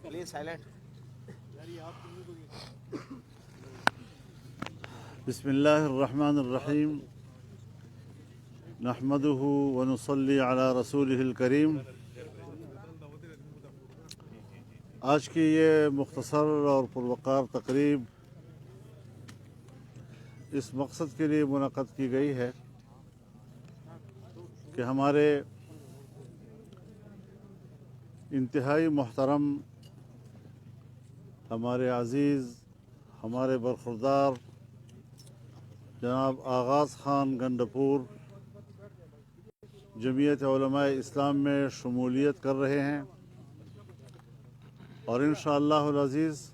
Please silent. بسم الله الرحمن الرحیم نحمده ونصلی علی رسوله الکریم. آج کی یہ مختصر اور پروقار تقریب اس مقصد کے لیے منعقد کی گئی ہے کہ ہمارے انتہائی محترم، ہمارے عزیز، ہمارے برخوردار جناب آغاز خان گنڈپور جمعیت علماء اسلام میں شمولیت کر رہے ہیں، اور انشاءاللہ العزیز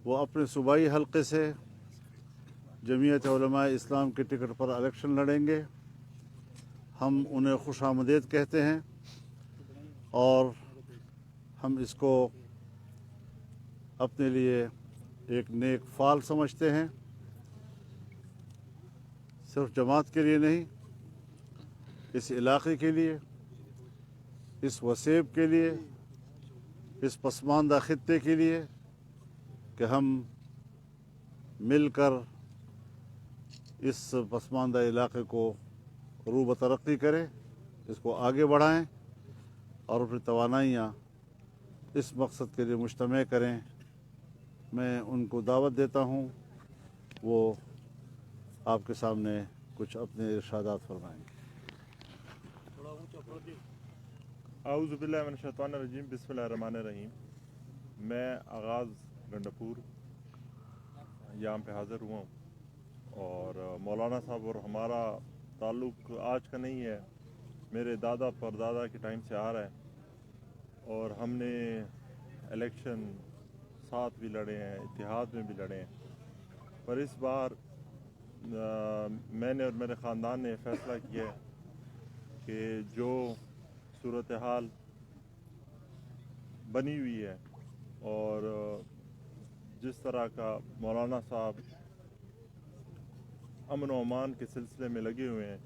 وہ اپنے صوبائی حلقے سے جمعیت علماء اسلام کے ٹکٹ پر الیکشن لڑیں گے. ہم انہیں خوش آمدید کہتے ہیں اور ہم اس کو اپنے لیے ایک نیک فال سمجھتے ہیں، صرف جماعت کے لیے نہیں، اس علاقے کے لیے، اس وسیب کے لیے، اس پسماندہ خطے کے لیے کہ ہم مل کر اس پسماندہ علاقے کو روبہ ترقی کریں، اس کو آگے بڑھائیں اور اپنی توانائیاں اس مقصد کے لیے مجتمع کریں. میں ان کو دعوت دیتا ہوں، وہ آپ کے سامنے کچھ اپنے ارشادات فرمائیں گے. اعوذ باللہ من الشیطان الرجیم، بسم اللہ الرحمن الرحیم. میں آغاز گنڈپور یہاں پہ حاضر ہوا ہوں، اور مولانا صاحب اور ہمارا تعلق آج کا نہیں ہے، میرے دادا پردادا کے ٹائم سے آ رہا ہے، اور ہم نے الیکشن ساتھ بھی لڑے ہیں، اتحاد میں بھی لڑے ہیں. پر اس بار میں نے اور میرے خاندان نے فیصلہ کیا ہے کہ جو صورتحال بنی ہوئی ہے اور جس طرح کا مولانا صاحب امن و امان کے سلسلے میں لگے ہوئے ہیں،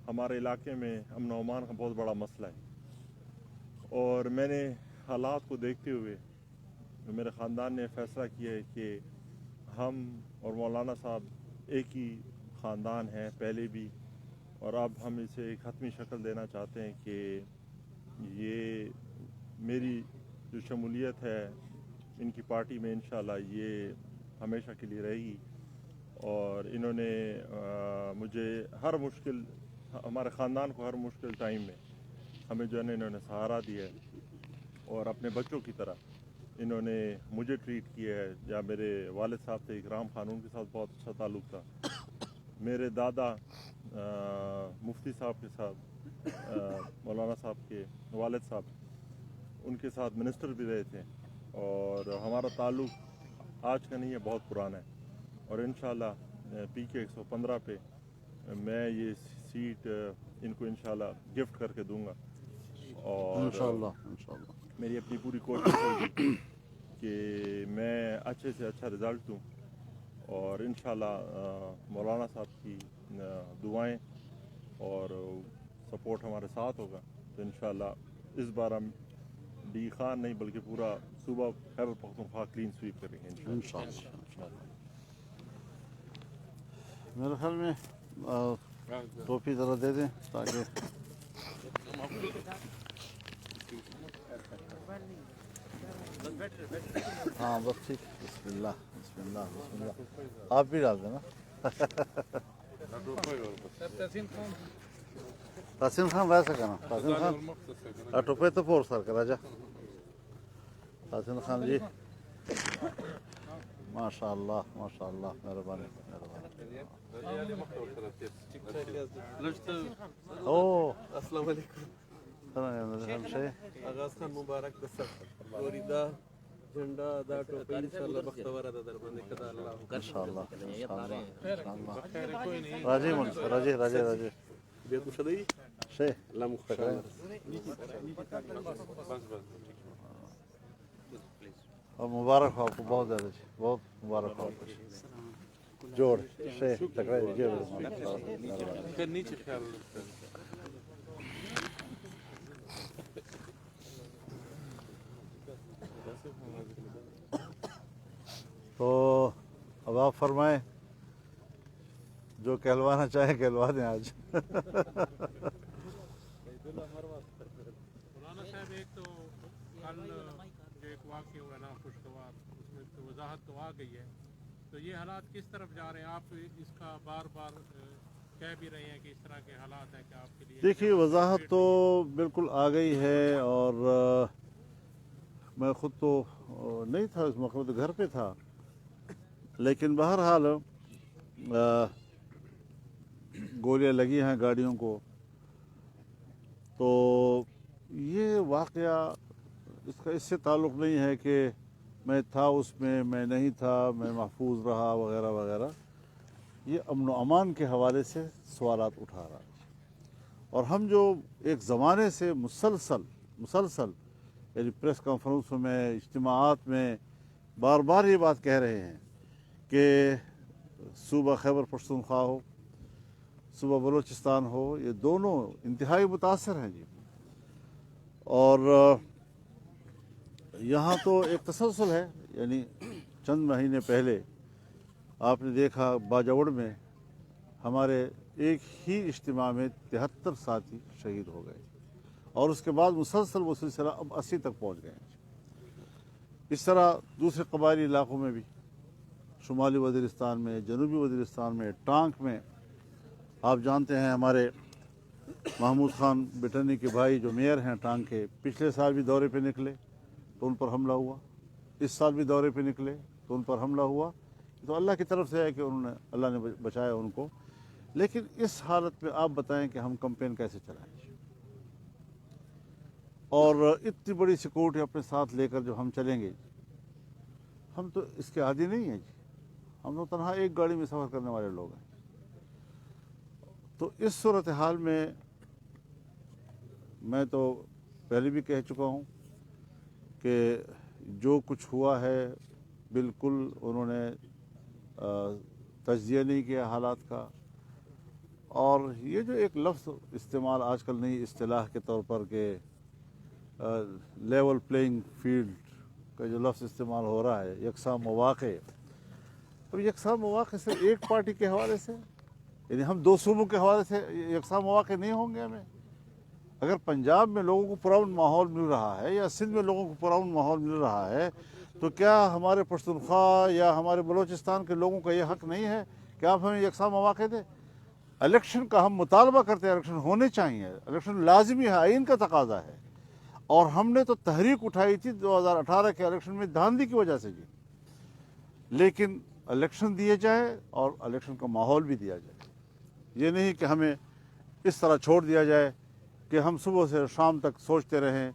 ہمارے علاقے میں امن و امان کا بہت بڑا مسئلہ ہے، اور میں نے حالات کو دیکھتے ہوئے میرے خاندان نے فیصلہ کیا ہے کہ ہم اور مولانا صاحب ایک ہی خاندان ہیں پہلے بھی، اور اب ہم اسے ایک حتمی شکل دینا چاہتے ہیں کہ یہ میری جو شمولیت ہے ان کی پارٹی میں انشاءاللہ یہ ہمیشہ کے لیے رہے گی. اور انہوں نے مجھے ہر مشکل، ہمارے خاندان کو ہر مشکل ٹائم میں ہمیں جو ہے نا انہوں نے سہارا دیا ہے، اور اپنے بچوں کی طرح انہوں نے مجھے ٹریٹ کیا ہے. یا میرے والد صاحب سے اکرام خانون کے ساتھ بہت اچھا تعلق تھا، میرے دادا مفتی صاحب کے ساتھ، مولانا صاحب کے والد صاحب ان کے ساتھ منسٹر بھی رہے تھے، اور ہمارا تعلق آج کا نہیں ہے، بہت پرانا ہے. اور انشاءاللہ پی کے 115 پہ میں یہ سیٹ ان کو انشاءاللہ گفٹ کر کے دوں گا، اور انشاءاللہ میری اپنی پوری کوشش ہوگی کہ میں اچھے سے اچھا رزلٹ دوں، اور انشاءاللہ مولانا صاحب کی دعائیں اور سپورٹ ہمارے ساتھ ہوگا تو انشاءاللہ اس بار ہم ڈی خان نہیں بلکہ پورا صوبہ خیبر پختونخوا کلین سویپ کریں گے انشاءاللہ. میرے خیال میں ٹوپی ذرا دے دیں تاکہ ہاں بس ٹھیک. بسم اللہ بسم اللہ بسم اللہ. آپ بھی ڈال دینا. تحسین خان ویسا کرنا. تحسین خان ٹوپے تو پور سر کرا جا. تحسین خان جی ماشاء اللہ ماشاء اللہ، مہربانی مہربانی. اوہ السلام علیکم. آغاز خان مبارک دسر اوریدا جھنڈا دا ټوپۍ انشاءالله بختوره ده در باندې کده الله انشاءاللہ. راجی منصور راجی بیا تو شدی شے الله مختار اور مبارک ہو آپ کو، بہت زیادہ بہت مبارک ہو آپ کو. جوڑ شے ٹکرائی جوڑ. نیچه خیال अब आप फरमाएं, जो कहलवाना चाहें कहलवा दें आज। मौलाना साहब, एक तो कल जो एक वाक़या हुआ ना खुशगवार, उसमें तो वजाहत तो आ गई है, तो ये हालात किस तरफ जा रहे हैं? आप इसका बार बार कह भी रहे हैं कि इस तरह के हालात हैं कि आपके लिए। देखिए, वजाहत तो बिल्कुल आ गई है, और मैं ख़ुद तो नहीं था इस मौके पर, तो घर पे था, लेकिन बहरहाल गोलियां लगी हैं गाड़ियों को। तो ये वाक़या, इसका इससे ताल्लुक़ नहीं है कि मैं था उसमें, मैं नहीं था, मैं महफूज रहा वगैरह वगैरह। ये अमन व अमान के हवाले से सवालात उठा रहा है। और हम जो एक ज़माने से मुसलसल यानी प्रेस कॉन्फ्रेंसों में, इज्तिमाआत में बार बार ये बात कह रहे हैं कि सूबा खैबर पख्तूनख्वा हो, सूबा बलूचिस्तान हो, ये दोनों इंतहाई मुतासर हैं जी। और यहाँ तो एक तसलसल है, यानी चंद महीने पहले आपने देखा बाजावड़ में हमारे एक ही इज्तिमा में 73 साथी शहीद हो गए, और उसके बाद मुसलसल वो सिलसिला अब 80 तक पहुँच गए। इस तरह दूसरे कबायली इलाकों में भी, शुमाली वज़ीरिस्तान में, जनूबी वज़ीरिस्तान में, टांक में, आप जानते हैं हमारे महमूद खान बिटनी के भाई जो मेयर हैं टांग के, पिछले साल भी दौरे पे निकले तो उन पर हमला हुआ, इस साल भी दौरे पे निकले तो उन पर हमला हुआ। तो अल्लाह की तरफ से है कि अल्लाह ने बचाया उनको। लेकिन इस हालत में आप बताएं कि हम कैंपेन कैसे चलाएं, और इतनी बड़ी सिक्योरिटी अपने साथ लेकर जो हम चलेंगे, हम तो इसके आदी नहीं हैं जी। हम तो तनहा एक गाड़ी में सफ़र करने वाले लोग हैं। तो इस सूरत हाल में मैं तो पहले भी कह चुका हूँ कि जो कुछ हुआ है बिल्कुल उन्होंने तज्जिया नहीं किया हालात का। और ये जो एक लफ्ज़ इस्तेमाल आजकल नई इस्तिलाह के तौर पर के लेवल प्लेइंग फील्ड का जो लफ्ज़ इस्तेमाल हो रहा है, यकसा मौक़े, तो यकसा मौक़े से एक पार्टी के हवाले से, यानी हम दो सूबों के हवाले से यकसा मौक़े नहीं होंगे हमें। अगर पंजाब में लोगों को पुरअमन माहौल मिल रहा है या सिंध में लोगों को पुरअमन माहौल मिल रहा है, तो क्या हमारे पश्तूनख्वा या हमारे बलूचिस्तान के लोगों का ये हक़ नहीं है कि आप हमें यकसा मौक़े दें? इलेक्शन का हम मुतालबा करते हैं, इलेक्शन होने चाहिए, इलेक्शन लाजमी है, आइन का तकाजा है। और हमने तो तहरीक उठाई थी 2018 के इलेक्शन में धांधली की वजह से जी। लेकिन इलेक्शन दिए जाए और इलेक्शन का माहौल भी दिया जाए, ये नहीं कि हमें इस तरह छोड़ दिया जाए कि हम सुबह से शाम तक सोचते रहें,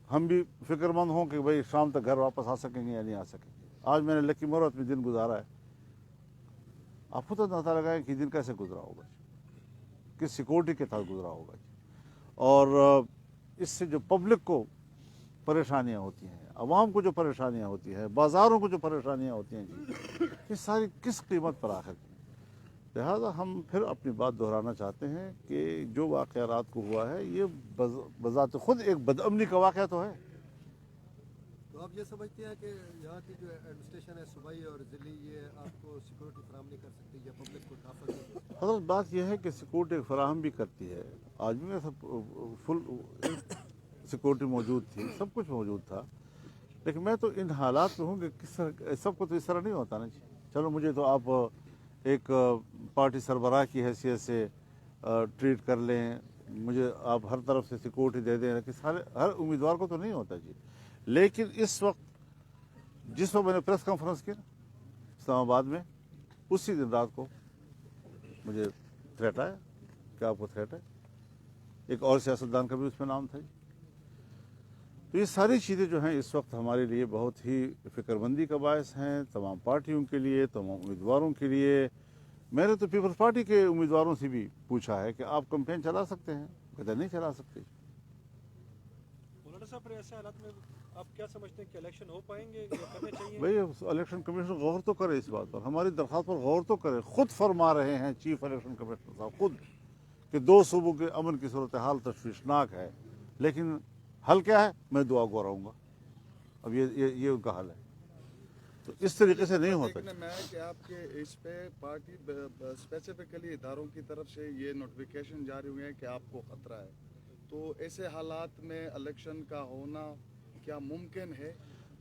हम भी फिक्रमंद हों कि भाई शाम तक घर वापस आ सकेंगे या नहीं आ सकेंगे। आज मैंने लकी मुहूर्त में दिन गुजारा है, आप खुद अंदाज़ा लगाएं कि दिन कैसे गुजरा होगा, किस सिक्योरिटी के साथ गुजरा होगा। और इससे जो पब्लिक को परेशानियां होती हैं, अवाम को जो परेशानियां होती हैं, बाज़ारों को जो परेशानियां होती हैं जी, ये सारी किस कीमत पर आखिर। लिहाजा हम फिर अपनी बात दोहराना चाहते हैं कि जो वाक़या रात को हुआ है ये बज़ात खुद एक बदअमनी का वाक़या तो है। तो आप ये समझते हैं कि यहाँ की जो एडमिनिस्ट्रेशन है सूबाई और ज़िली, ये आपको सिक्योरिटी फराहम नहीं कर सकती या पब्लिक को तहफ़्फ़ुज़ नहीं देती? हज़रत बात यह है कि सिक्योरिटी फराहम भी करती है। आज भी सब फुल सिक्योरिटी मौजूद थी, सब कुछ मौजूद था। लेकिन मैं तो इन हालात में हूँ कि किस तरह, सबको तो इस तरह नहीं होता ना जी। चलो मुझे तो आप एक पार्टी सरबराह की हैसियत से ट्रीट कर लें, मुझे आप हर तरफ से सिक्योरिटी दे दें, कि सारे हर उम्मीदवार को तो नहीं होता जी। लेकिन इस वक्त जिस वक्त मैंने प्रेस कॉन्फ्रेंस की इस्लामाबाद में, उसी दिन रात को मुझे थ्रेट आया कि आपको थ्रेट है। एक और सियासतदान का भी उसमें नाम था। तो ये सारी चीज़ें जो हैं इस वक्त हमारे लिए बहुत ही फ़िक्रमंदी का बायस हैं, तमाम पार्टियों के लिए, तमाम उम्मीदवारों के लिए। मैंने तो पीपल्स पार्टी के उम्मीदवारों से भी पूछा है कि आप कैंपेन चला सकते हैं, कहते नहीं चला सकते। मौलाना साहब, फिर ऐसे हालात में आप क्या समझते हैं कि इलेक्शन हो पाएंगे या करने चाहिए? भाई इलेक्शन कमीशन गौर तो करे इस बात पर, हमारी दरख्वास्त पर गौर तो करे। खुद फरमा रहे हैं चीफ इलेक्शन कमिश्नर साहब खुद कि दो सूबों के अमन की सूरत हाल तशवीशनाक है, लेकिन हल क्या है, मैं दुआ को रहूँगा। अब ये उनका हल है। तो इस तरीके से नहीं होता। देखने में है कि आपके इस पे पार्टी स्पेसिफिकली इदारों की तरफ से ये नोटिफिकेशन जारी हुए हैं कि आपको खतरा है, तो ऐसे हालात में इलेक्शन का होना क्या मुमकिन है?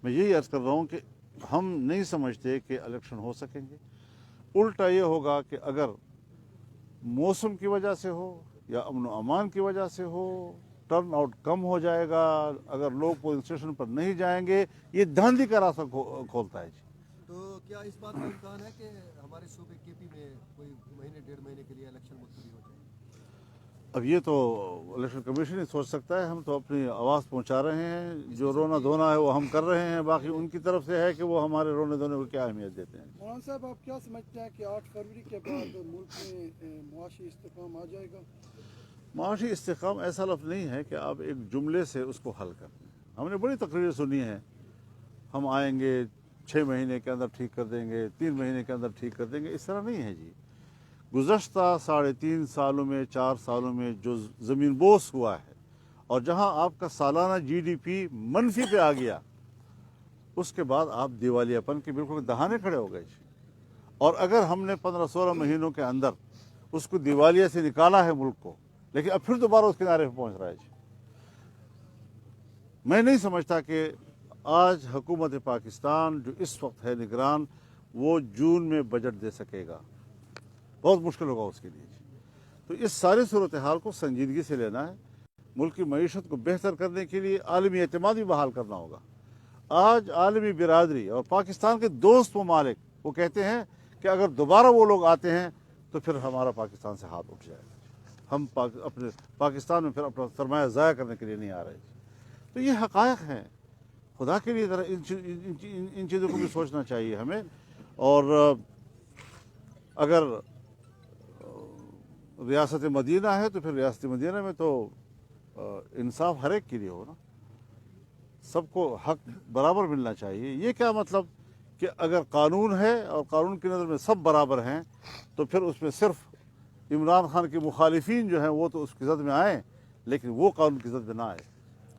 मैं यही अर्ज कर रहा हूँ कि हम नहीं समझते कि इलेक्शन हो सकेंगे। उल्टा ये होगा कि अगर मौसम की वजह से हो या अमन व अमान की वजह से हो, टर्न आउट कम हो जाएगा, अगर लोग पोलिंग स्टेशन पर नहीं जाएंगे, ये धांधली का रास्ता खोलता है जी। तो क्या इस बात का इम्कान है कि हमारे सूबे केपी में कोई महीने 1.5 महीने के लिए इलेक्शन मुलतवी हो जाए? अब ये तो इलेक्शन कमीशन ही सोच सकता है, हम तो अपनी आवाज़ पहुंचा रहे हैं, जो रोना धोना है वो हम कर रहे हैं, बाकी उनकी तरफ से है कि वो हमारे रोने धोने को क्या अहमियत देते हैं। मौलाना साहब, आप क्या समझते हैं कि 8 फरवरी के बाद मुल्क में मुआशी इस्तेकाम आ जाएगा? माशी इस्तेकाम ऐसा लफ्ज़ नहीं है कि आप एक जुमले से उसको हल कर दें। हमने बड़ी तकरीरें सुनी हैं, हम आएंगे 6 महीने के अंदर ठीक कर देंगे, 3 महीने के अंदर ठीक कर देंगे, इस तरह नहीं है जी। गुज़श्ता 3.5 सालों में 4 सालों में जो ज़मीन बोस हुआ है और जहां आपका सालाना GDP मनफी पे आ गया, उसके बाद आप दिवालियापन के बिल्कुल दहाने खड़े हो गए जी। और अगर हमने 15-16 महीनों के अंदर उसको दिवालिया से निकाला है मुल्क को, लेकिन अब फिर दोबारा उस किनारे पर पहुंच रहा है जी। मैं नहीं समझता कि आज हुकूमत पाकिस्तान जो इस वक्त है निगरान, वो जून में बजट दे सकेगा, बहुत मुश्किल होगा उसके लिए। तो इस सारी सूरत हाल को संजीदगी से लेना है, मुल्क की मईशत को बेहतर करने के लिए आलमी एतमाद भी बहाल करना होगा। आज आलमी बिरादरी और पाकिस्तान के दोस्त ममालिक वो कहते हैं कि अगर दोबारा वो लोग आते हैं तो फिर हमारा पाकिस्तान से हाथ उठ जाएगा, हम अपने पाकिस्तान में फिर अपना सरमाया ज़ाया करने के लिए नहीं आ रहे। तो ये हक़ायक़ हैं, खुदा के लिए ज़रा इन चीज़ों को भी सोचना चाहिए हमें। और अगर रियासत मदीना है तो फिर रियासत मदीना में तो इंसाफ हर एक के लिए हो ना, सबको हक बराबर मिलना चाहिए। ये क्या मतलब कि अगर कानून है और कानून की नज़र में सब बराबर हैं, तो फिर उसमें सिर्फ इमरान खान के मुखालिफिन जो हैं वो तो उसकी ज़द में आएँ, लेकिन वो कानून की ज़द में ना आए,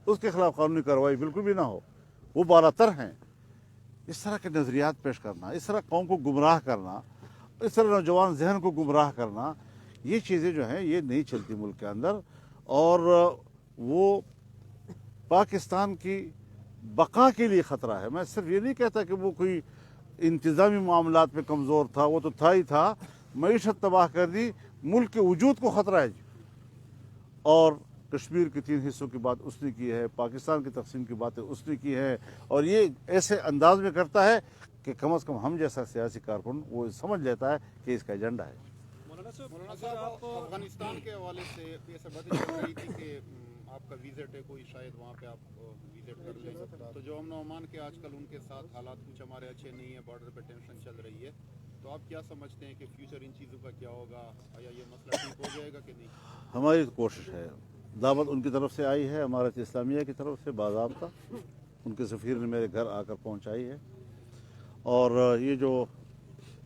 उसके खिलाफ कानूनी कार्रवाई बिल्कुल भी ना हो, वो बालातर हैं। इस तरह के नज़रियात पेश करना, इस तरह कौम को गुमराह करना, इस तरह नौजवान जहन को गुमराह करना, ये चीज़ें जो हैं ये नहीं चलती मुल्क के अंदर। और वो पाकिस्तान की बका के लिए ख़तरा है। मैं सिर्फ ये नहीं कहता कि वो कोई इंतज़ामी मामलात में कमज़ोर था, वो तो था ही था, मईशत तबाह कर दी, मुल्क के वजूद को ख़तरा है जी। और कश्मीर के 3 हिस्सों की बात उसने की है, पाकिस्तान की तकसीम की बातें उसने की है, और ये ऐसे अंदाज में करता है कि कम अज़ कम हम जैसा सियासी कारकुन वो समझ लेता है कि इसका एजेंडा है। मौलाना मौलाना साहब, साहब, अफगानिस्तान के हवाले से ऐसे बातें चल रही थी कि आपका विजिट है, कोई शायद वहाँ पे आप विजिट कर लें, तो जो अमन अमान के आजकल उनके साथ हालात कुछ हमारे अच्छे नहीं है, बॉर्डर पे टेंशन चल रही है, तो आप क्या समझते हैं कि फ्यूचर इन चीज़ों का क्या होगा, या ये मसला ठीक हो जाएगा कि नहीं? हमारी कोशिश है, दावत उनकी तरफ से आई है, इमारत इस्लामिया की तरफ से बाज़ाब्ता उनके सफ़ीर ने मेरे घर आकर पहुँचाई है। और ये जो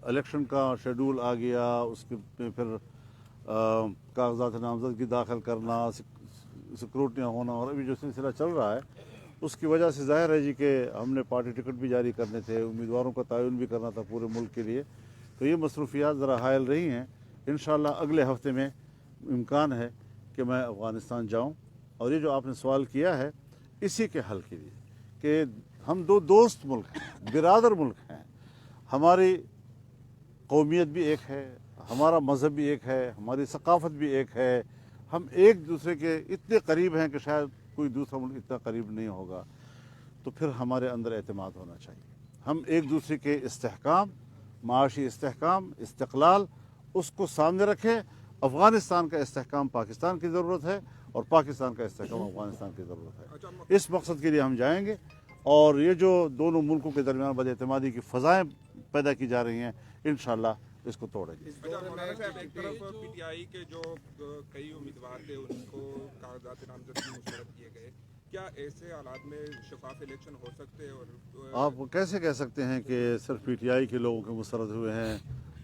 इलेक्शन का शेड्यूल आ गया, उसके में फिर कागजात नामजदगी दाखिल करना, सिक्योरिटियाँ होना, और अभी जो सिलसिला चल रहा है उसकी वजह से ज़ाहिर है जी कि हमने पार्टी टिकट भी जारी करने थे, उम्मीदवारों का तयन भी करना था पूरे मुल्क के लिए, तो ये मसरूफियात ज़रा हायल रही हैं। इंशाअल्लाह अगले हफ्ते में इम्कान है कि मैं अफ़गानिस्तान जाऊँ। और ये जो आपने सवाल किया है इसी के हल के लिए कि हम 2 दोस्त मुल्क हैं, बिरादर मुल्क हैं, हमारी कौमियत भी एक है, हमारा मज़हब भी एक है, हमारी सकाफ़त भी एक है, हम एक दूसरे के इतने करीब हैं कि शायद कोई दूसरा मुल्क इतना करीब नहीं होगा। तो फिर हमारे अंदर एतमाद होना चाहिए, हम एक दूसरे के इस्तेहकाम, माशी इस्तेहकाम, इस्तिक़लाल उसको सामने रखें। अफ़गानिस्तान का इस्तेहकाम पाकिस्तान की ज़रूरत है और पाकिस्तान का इस्तेहकाम अफ़गानिस्तान की ज़रूरत है। इस मकसद के लिए हम जाएंगे। और ये जो दोनों मुल्कों के दरमियान बदएतमादी की फ़ज़ाएँ पैदा की जा रही हैं, इंशाअल्लाह इसको तोड़ेंगे। मौलाना साहब, एक तरफ PTI के जो कई उम्मीदवार थे उनको कागजात नामजदगी मुस्तरद किए गए, क्या ऐसे हालात में शफाफ इलेक्शन हो सकते हैं? और आप कैसे कह सकते हैं कि सिर्फ PTI के लोगों के मुस्तरद हुए हैं,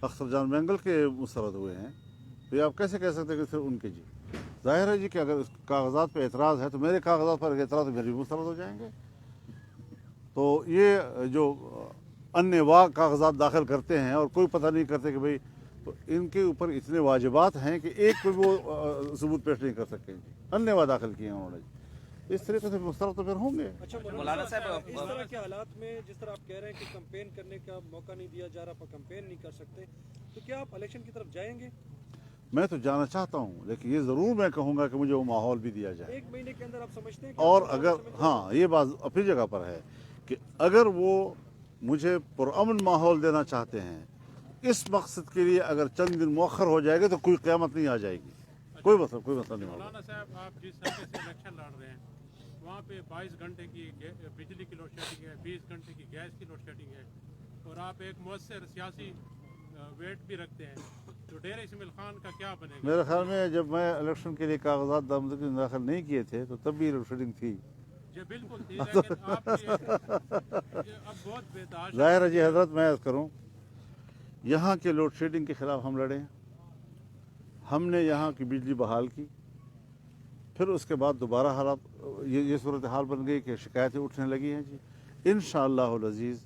अख्तर जान मैंगल के मुस्तरद हुए हैं, तो ये आप कैसे कह सकते हैं कि सिर्फ उनके? जी ज़ाहिर है जी कि अगर कागजात पर एतराज़ है तो मेरे कागजात पर एतराज़ मेरे भी मुस्तरद हो जाएंगे। तो ये जो अन्नेवा कागजात दाखिल करते हैं और कोई पता नहीं करते कि भाई तो इनके ऊपर इतने वाजिबात हैं कि एक पे वो सबूत पेश नहीं कर सकते जी, अन्नेवा दाखिल किए हैं उन्होंने। इस तरीके से मुस्तरद तो फिर होंगे। अच्छा मौलाना साहब, इस तरह के हालात में जिस तरह आप कह रहे हैं कि कैंपेन करने का मौका नहीं दिया जा रहा, आप कैंपेन नहीं कर सकते, तो क्या आप इलेक्शन की तरफ जाएंगे? मैं तो जाना चाहता हूँ, लेकिन ये ज़रूर मैं कहूँगा कि मुझे वो माहौल भी दिया जाए। 1 महीने के अंदर आप समझते हैं और अगर हाँ, ये बात अपनी जगह पर है कि अगर वो मुझे पुरअमन माहौल देना चाहते हैं, इस मकसद के लिए अगर चंद दिन मौखर हो जाएगा तो कोई क़यामत नहीं आ जाएगी, कोई मसला नहीं होगा। मौलाना साहब, आप जिस तरीके से इलेक्शन लड़ रहे हैं वहाँ पे 22 घंटे की बिजली की लोड शेडिंग है, 20 घंटे की गैस की लोड शेडिंग है, और आप एक मुअस्सर सियासी वेट भी रखते हैं, तो डेरा इस्माइल खान का क्या बनेगा? मेरे ख्याल में जब मैं इलेक्शन के लिए कागजात दाखिल नहीं किए थे तो तब भी लोड शेडिंग थी। जी बिल्कुल थी, लेकिन आप अब बहुत बेदाश्त ज़ाहिर है जी हजरत, मैं अर्ज़ करूँ, यहाँ के लोड शेडिंग के ख़िलाफ़ हम लड़े, हमने यहाँ की बिजली बहाल की, फिर उसके बाद दोबारा हालात ये सूरत हाल बन गई कि शिकायतें उठने लगी हैं जी। इंशाअल्लाहुल अज़ीज़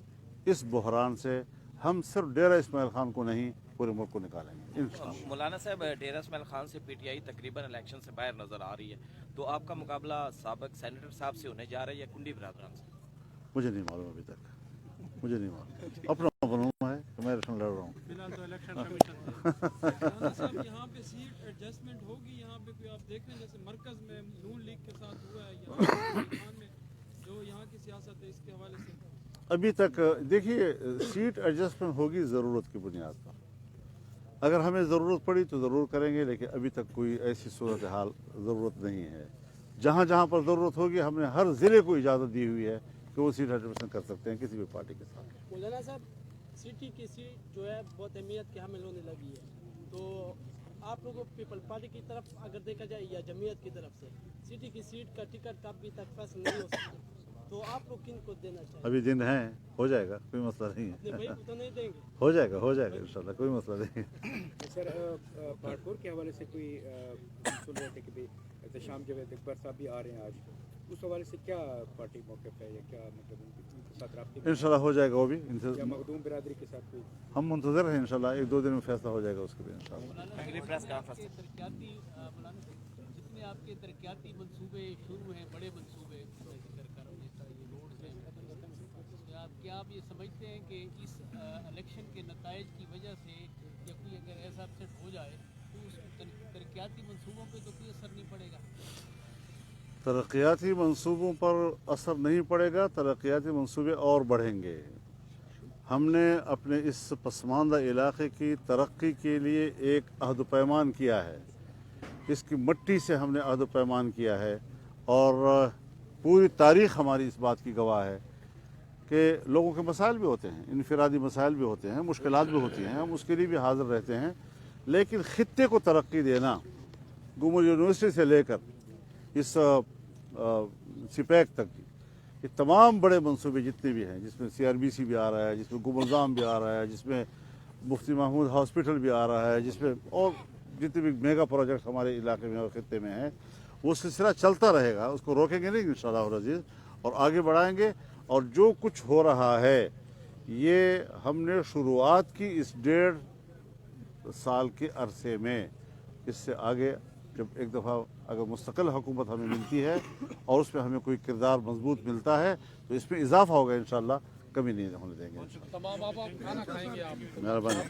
इस बहरान से हम सिर्फ डेरा इस्माइल खान को नहीं पूरे मुल्क को निकालेंगे इंशाअल्लाह। मौलाना साहब, डेरा इस्माइल खान से पीटीआई तकरीबन इलेक्शन से बाहर नज़र आ रही है, तो आपका मुकाबला साबिक सेनेटर साहब से होने जा रहा है या कुंडी बरादरान से? मुझे नहीं मालूम, अभी तक मुझे नहीं मालूम, अपना मालूम है कि मैं इलेक्शन लड़ रहा हूँ। फिलहाल तो इलेक्शन कमीशन साहब यहाँ पे सीट एडजस्टमेंट होगी, यहाँ पे कोई आप देख रहे हैं जैसे मरकज में नून लीग के साथ हुआ है, यहाँ में जो यहाँ की सियासत है इसके हवाले से अभी तक देखिए, सीट एडजस्टमेंट होगी ज़रूरत की बुनियाद पर, अगर हमें ज़रूरत पड़ी तो ज़रूर करेंगे, लेकिन अभी तक कोई ऐसी सूरत हाल ज़रूरत नहीं है। जहाँ जहाँ पर ज़रूरत होगी हमने हर ज़िले को इजाज़त दी हुई है कि वो सीट एडजस्टमेंट कर सकते हैं किसी भी पार्टी के साथ। मौलाना साहब, सिटी की सीट जो है बहुत अहमियत के हामिल होने लगी है, तो आप लोगों पीपल पार्टी की तरफ अगर देखा जाए या जमीयत की तरफ से सिटी की सीट का टिकट अभी तक फैसला नहीं हो सका, तो आप लोग किन को देना चाहिए? अभी दिन है, हो जाएगा, कोई मसला नहीं है। भाई तो नहीं देंगे, हो जाएगा इंशाल्लाह, कोई मसला नहीं है। सर, पाटपुर के हवाले से कोई सुन रहे थे कि भाई शाम जावेद अकबर साहब भी आ रहे हैं आज, उस हवाले से क्या पार्टी मौक़िफ़ है या क्या मतलब उनके साथ राब्ते इंशाल्लाह हो जाएगा वो भी, या मखदूम बिरादरी के साथ कोई? हम मुंतज़र हैं, इंशाल्लाह 1-2 दिन में फैसला हो जाएगा उसके भी इंशाल्लाह। जितने आपके तरक्याती मंसूबे शुरू हैं, बड़े मंसूबे क्या आप ये समझते हैं कि इस इलेक्शन के नताइज की वजह से या कोई अगर ऐसा अपसेट हो जाए तो उस तरक्याती मंसूबों पे तो कोई असर नहीं पड़ेगा? तरक्याती मंसूबों पर असर नहीं पड़ेगा, तरक्याती मंसूबे और बढ़ेंगे। हमने अपने इस पसमानदा इलाके की तरक्की के लिए एक अहद पैमान किया है, इसकी मट्टी से हमने अहद पैमान किया है, और पूरी तारीख़ हमारी इस बात की गवाह है कि लोगों के मसाइल भी होते हैं, इनफरादी मसाइल भी होते हैं, मुश्किलात भी होती हैं, हम उसके लिए भी हाज़िर रहते हैं, लेकिन ख़ित्ते को तरक्की देना, गुमर यूनिवर्सिटी से लेकर इस सिपैक तक ये तमाम बड़े मंसूबे जितने भी हैं, जिसमें CRBC भी आ रहा है, जिसमें गुमरजाम भी आ रहा है, जिसमें मुफ्ती महमूद हॉस्पिटल भी आ रहा है, जिसमें और जितने भी मेगा प्रोजेक्ट हमारे इलाके में और ख़ित्ते में हैं, वो सिलसिला चलता रहेगा, उसको रोकेंगे नहीं इंशाअल्लाह अज़ीज़, और आगे बढ़ाएंगे। और जो कुछ हो रहा है ये हमने शुरुआत की इस 1.5 साल के अरसे में, इससे आगे जब एक दफ़ा अगर मुस्तकिल हुकूमत हमें मिलती है और उसमें हमें कोई किरदार मजबूत मिलता है तो इसमें इजाफा होगा इंशाअल्लाह, कमी नहीं होने देंगे। तमाम आप खाना खाएंगे आप? मेहरबानी।